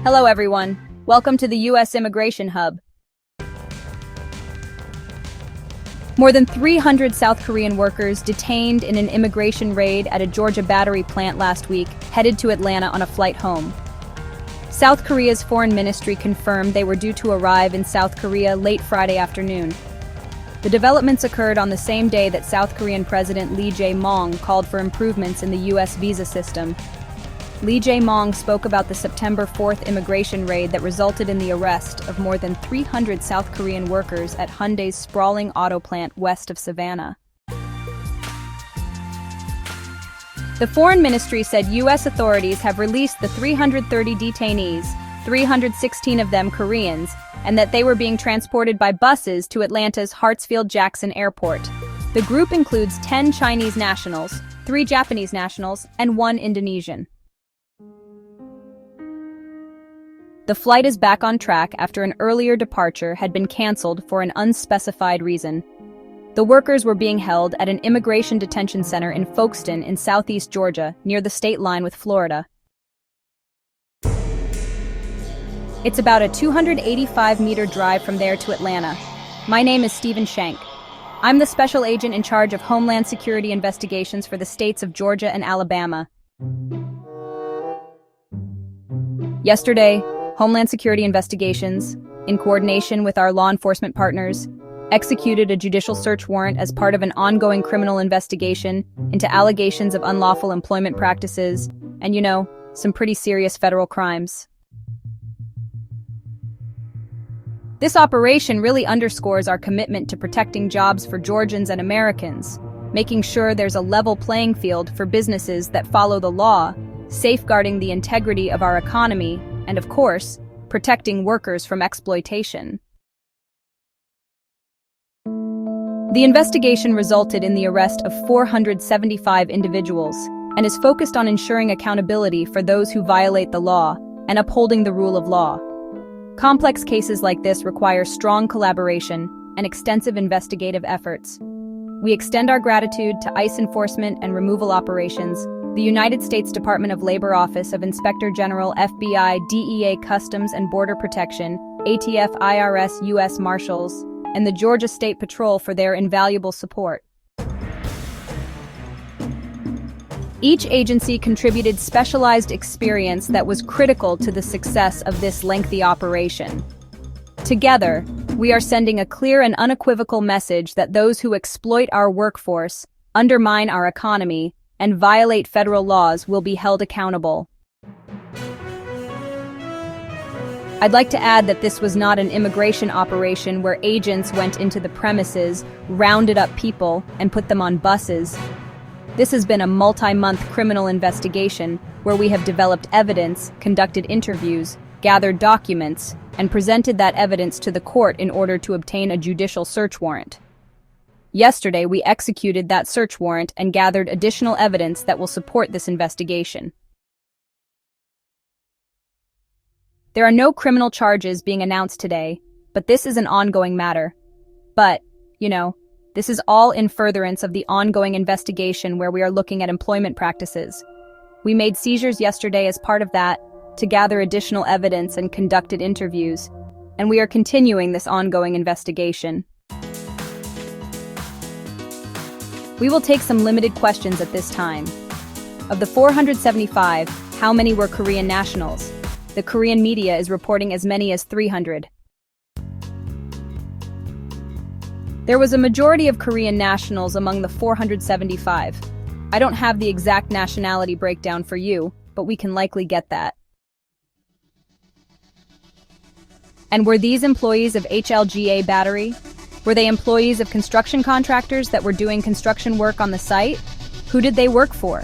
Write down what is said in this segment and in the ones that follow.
Hello everyone. Welcome to the U.S. Immigration Hub. More than 300 South Korean workers detained in an immigration raid at a Georgia battery plant last week headed to Atlanta on a flight home. South Korea's foreign ministry confirmed they were due to arrive in South Korea late Friday afternoon. The developments occurred on the same day that South Korean President Lee Jae-myung called for improvements in the U.S. visa system. Lee Jae-myung spoke about the September 4th immigration raid that resulted in the arrest of more than 300 South Korean workers at Hyundai's sprawling auto plant west of Savannah. The Foreign Ministry said U.S. authorities have released the 330 detainees, 316 of them Koreans, and that they were being transported by buses to Atlanta's Hartsfield-Jackson Airport. The group includes 10 Chinese nationals, 3 Japanese nationals, and 1 Indonesian. The flight is back on track after an earlier departure had been canceled for an unspecified reason. The workers were being held at an immigration detention center in Folkestone in southeast Georgia, near the state line with Florida. It's about a 285-meter drive from there to Atlanta. My name is Stephen Shank. I'm the special agent in charge of Homeland Security investigations for the states of Georgia and Alabama. Yesterday, Homeland Security investigations, in coordination with our law enforcement partners, executed a judicial search warrant as part of an ongoing criminal investigation into allegations of unlawful employment practices and, some pretty serious federal crimes. This operation really underscores our commitment to protecting jobs for Georgians and Americans, making sure there's a level playing field for businesses that follow the law, safeguarding the integrity of our economy, and of course, protecting workers from exploitation. The investigation resulted in the arrest of 475 individuals and is focused on ensuring accountability for those who violate the law and upholding the rule of law. Complex cases like this require strong collaboration and extensive investigative efforts. We extend our gratitude to ICE enforcement and removal operations, the United States Department of Labor Office of Inspector General, FBI, DEA, Customs and Border Protection, ATF, IRS, U.S. Marshals, and the Georgia State Patrol for their invaluable support. Each agency contributed specialized experience that was critical to the success of this lengthy operation. Together, we are sending a clear and unequivocal message that those who exploit our workforce, undermine our economy, and violate federal laws will be held accountable. I'd like to add that this was not an immigration operation where agents went into the premises, rounded up people, and put them on buses. This has been a multi-month criminal investigation where we have developed evidence, conducted interviews, gathered documents, and presented that evidence to the court in order to obtain a judicial search warrant. Yesterday, we executed that search warrant and gathered additional evidence that will support this investigation. There are no criminal charges being announced today, but this is an ongoing matter. But, this is all in furtherance of the ongoing investigation where we are looking at employment practices. We made seizures yesterday as part of that to gather additional evidence and conducted interviews, and we are continuing this ongoing investigation. We will take some limited questions at this time. Of the 475, how many were Korean nationals? The Korean media is reporting as many as 300. There was a majority of Korean nationals among the 475. I don't have the exact nationality breakdown for you, but we can likely get that. And were these employees of HLGA Battery? Were they employees of construction contractors that were doing construction work on the site? Who did they work for?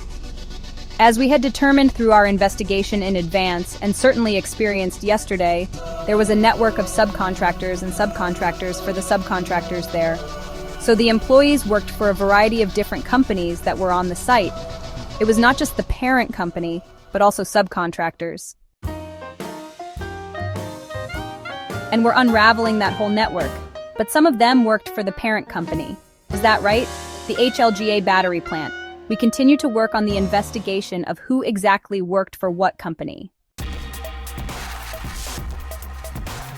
As we had determined through our investigation in advance and certainly experienced yesterday, there was a network of subcontractors and subcontractors for the subcontractors there. So the employees worked for a variety of different companies that were on the site. It was not just the parent company, but also subcontractors. And we're unraveling that whole network. But some of them worked for the parent company. Is that right? The HLGA battery plant. We continue to work on the investigation of who exactly worked for what company.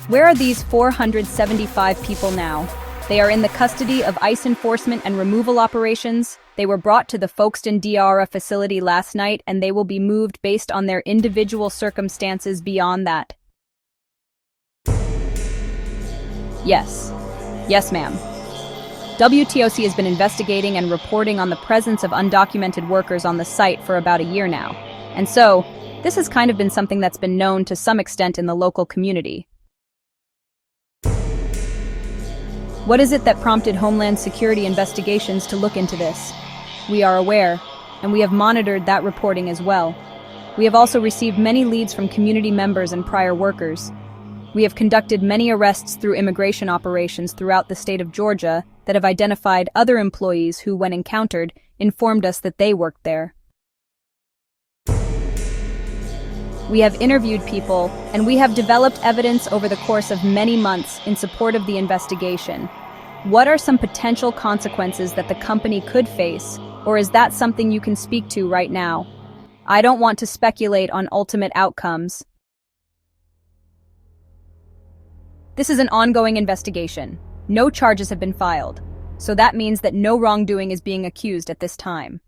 Where are these 475 people now? They are in the custody of ICE enforcement and removal operations. They were brought to the Folkestone DRA facility last night, and they will be moved based on their individual circumstances beyond that. Yes. Yes, ma'am. WTOC has been investigating and reporting on the presence of undocumented workers on the site for about a year now. And so, this has kind of been something that's been known to some extent in the local community. What is it that prompted Homeland Security investigations to look into this? We are aware, and we have monitored that reporting as well. We have also received many leads from community members and prior workers. We have conducted many arrests through immigration operations throughout the state of Georgia that have identified other employees who, when encountered, informed us that they worked there. We have interviewed people, and we have developed evidence over the course of many months in support of the investigation. What are some potential consequences that the company could face, or is that something you can speak to right now? I don't want to speculate on ultimate outcomes. This is an ongoing investigation. No charges have been filed, so that means that no wrongdoing is being accused at this time.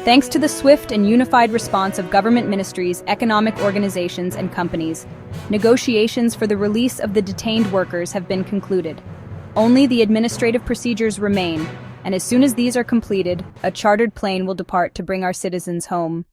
Thanks to the swift and unified response of government ministries, economic organizations, and companies, negotiations for the release of the detained workers have been concluded. Only the administrative procedures remain, and as soon as these are completed, a chartered plane will depart to bring our citizens home.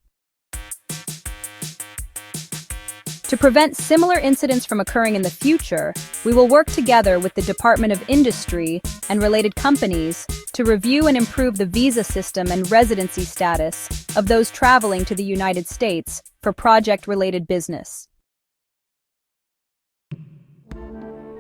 To prevent similar incidents from occurring in the future, we will work together with the Department of Industry and related companies to review and improve the visa system and residency status of those traveling to the United States for project-related business.